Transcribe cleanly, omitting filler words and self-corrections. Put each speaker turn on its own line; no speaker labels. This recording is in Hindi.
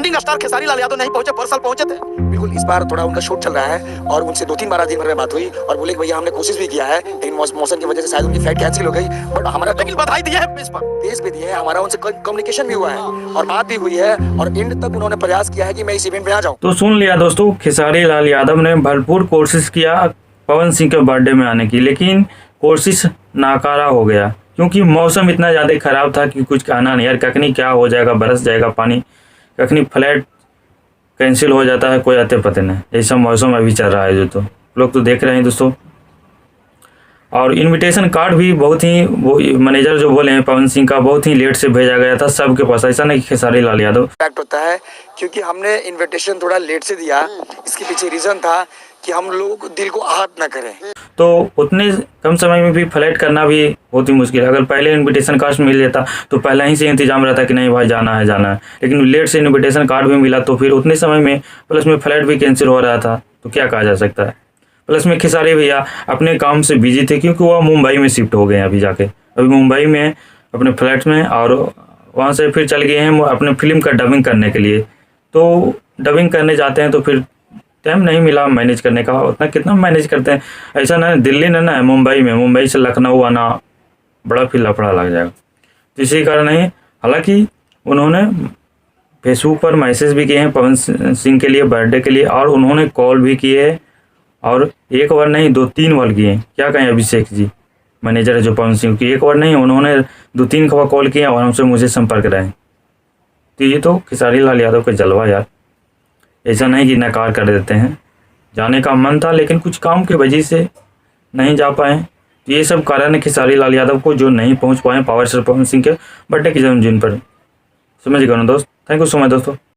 ट्रेंडिंग स्टार खेसारी लाल यादव नहीं पहुंचे, परसल पहुंचे थे। बिल्कुल, इस बार थोड़ा उनका शूट चल रहा है और उनसे 2-3 बार दिन भर में बात हुई और बोले कि भैया हमने कोशिश भी किया है, लेकिन मौसम की वजह से शायद उनकी फ्लाइट कैंसिल हो गई। बट हमारा लेकिन बधाई दी है पेश भी दी है, हमारा उनसे कम्युनिकेशन भी हुआ है और बात भी हुई है और एंड तक उन्होंने प्रयास किया है कि मैं इस इवेंट में आ जाऊं।
तो सुन लिया दोस्तों, खेसारी लाल यादव ने भरपूर कोशिश किया पवन सिंह के बर्थडे में आने की, लेकिन कोशिश नाकारा हो गया क्योंकि मौसम इतना ज़्यादा खराब था कि कुछ कहना नहीं यार। कखनी क्या हो जाएगा, बरस जाएगा पानी, कखनी फ्लाइट कैंसिल हो जाता है, कोई आते पते नहीं। ऐसा मौसम अभी चल रहा है जो तो लोग तो देख रहे हैं दोस्तों। और इनविटेशन कार्ड भी बहुत ही वो मैनेजर जो बोले हैं पवन सिंह का, बहुत ही लेट से भेजा गया था सबके पास। ऐसा नहीं कि खेसारी लाल यादव
फैक्ट होता है क्योंकि हमने इनविटेशन थोड़ा लेट से दिया, इसके पीछे रीजन था कि हम लोग दिल को आहत ना करें।
तो उतने कम समय में भी फ्लाइट करना भी बहुत ही मुश्किल है। अगर पहले इनविटेशन कार्ड मिल जाता तो पहले ही से इंतजाम रहता कि नहीं भाई जाना है जाना है, लेकिन लेट से इनविटेशन कार्ड भी मिला तो फिर उतने समय में प्लस में फ्लाइट भी कैंसिल हो रहा था, तो क्या कहा जा सकता है। प्लस में खेसारी भैया अपने काम से बिजी थे क्योंकि वह मुंबई में शिफ्ट हो गए हैं अभी जाके, अभी मुंबई में अपने फ्लैट में, और वहाँ से फिर चल गए हैं अपने फिल्म का डबिंग करने के लिए। तो डबिंग करने जाते हैं तो फिर टाइम नहीं मिला मैनेज करने का, उतना कितना मैनेज करते हैं। ऐसा ना दिल्ली ना है, मुंबई में, मुंबई से लखनऊ आना बड़ा फिर लफड़ा लग जाएगा। तो इसी कारण ही हालांकि उन्होंने फेसबुक पर मैसेज भी किए हैं पवन सिंह के लिए बर्थडे के लिए, और उन्होंने कॉल भी किए हैं, और एक बार नहीं 2-3 बार किए। क्या कहें अभिषेक जी, मैनेजर है जो पवन सिंह की, एक बार नहीं उन्होंने 2-3 बार कॉल किए और हमसे मुझे संपर्क रहे। तो ये तो खेसारी लाल यादव का जलवा यार। ऐसा नहीं कि नकार कर देते हैं, जाने का मन था लेकिन कुछ काम की वजह से नहीं जा पाए। तो ये सब कारण है खेसारी लाल यादव को जो नहीं पहुंच पाए पावर स्टार पवन सिंह के बर्थडे के जन्मदिन पर। समझ गए ना दोस्त। थैंक यू सो मच दोस्तों।